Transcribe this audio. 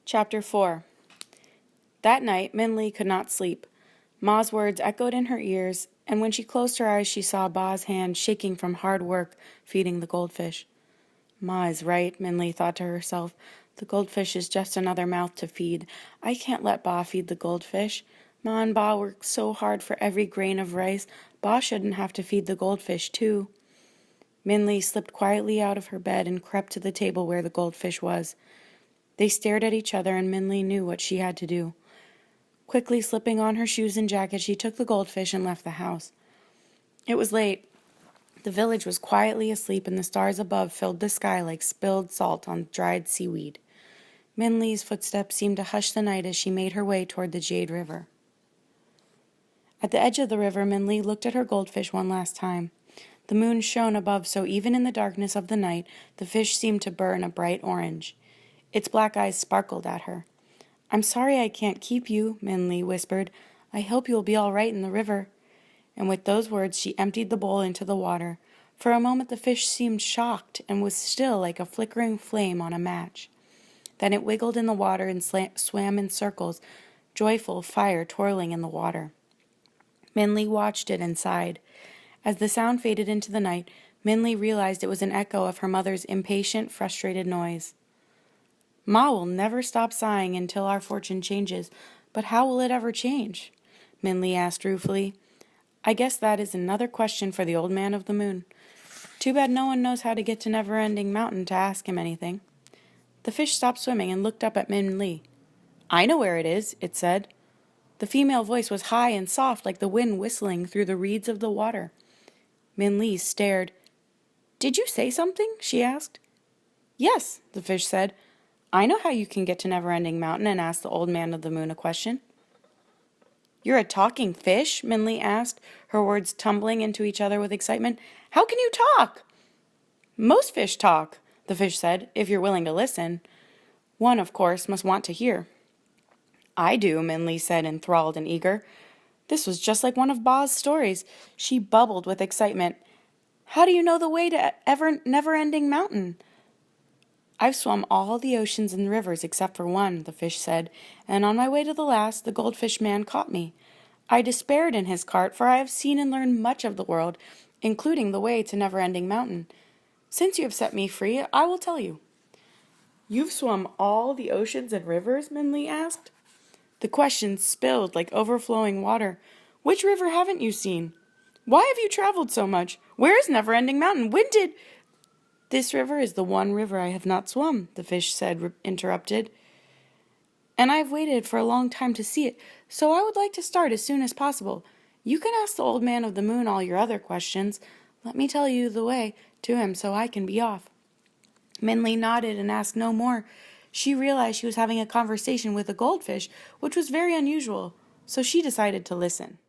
Chapter 4. That night, Minli could not sleep. Ma's words echoed in her ears, and when she closed her eyes, she saw Ba's hand shaking from hard work feeding the goldfish. Ma is right, Minli thought to herself. The goldfish is just another mouth to feed. I can't let Ba feed the goldfish. Ma and Ba work so hard for every grain of rice. Ba shouldn't have to feed the goldfish, too. Minli slipped quietly out of her bed and crept to the table where the goldfish was. They stared at each other, and Minli knew what she had to do. Quickly slipping on her shoes and jacket, she took the goldfish and left the house. It was late. The village was quietly asleep, and the stars above filled the sky like spilled salt on dried seaweed. Minli's footsteps seemed to hush the night as she made her way toward the Jade River. At the edge of the river, Minli looked at her goldfish one last time. The moon shone above, so even in the darkness of the night, the fish seemed to burn a bright orange. Its black eyes sparkled at her. "I'm sorry I can't keep you," Minli whispered. "I hope you'll be all right in the river." And with those words, she emptied the bowl into the water. For a moment, the fish seemed shocked and was still like a flickering flame on a match. Then it wiggled in the water and swam in circles, joyful fire twirling in the water. Minli watched it and sighed. As the sound faded into the night, Minli realized it was an echo of her mother's impatient, frustrated noise. "Ma will never stop sighing until our fortune changes, but how will it ever change?" Minli asked ruefully. "I guess that is another question for the old man of the moon. Too bad no one knows how to get to Never-Ending Mountain to ask him anything." The fish stopped swimming and looked up at Minli. "I know where it is," it said. The female voice was high and soft like the wind whistling through the reeds of the water. Minli stared. "Did you say something?" she asked. "Yes," the fish said. "I know how you can get to Never-Ending Mountain and ask the old man of the moon a question." "You're a talking fish?" Minli asked, her words tumbling into each other with excitement. "How can you talk?" "Most fish talk," the fish said, "if you're willing to listen. One, of course, must want to hear." "I do," Minli said, enthralled and eager. This was just like one of Ba's stories. She bubbled with excitement. "How do you know the way to Never-Ending Mountain?" "I've swum all the oceans and rivers except for one," the fish said, "and on my way to the last, the goldfish man caught me. I despaired in his cart, for I have seen and learned much of the world, including the way to Never-Ending Mountain. Since you have set me free, I will tell you." "You've swum all the oceans and rivers?" Minli asked. The question spilled like overflowing water. "Which river haven't you seen? Why have you traveled so much? Where is Never-Ending Mountain? When did—" "This river is the one river I have not swum," the fish said, interrupted. "And I have waited for a long time to see it, so I would like to start as soon as possible. You can ask the old man of the moon all your other questions. Let me tell you the way to him so I can be off." Minli nodded and asked no more. She realized she was having a conversation with a goldfish, which was very unusual, so she decided to listen.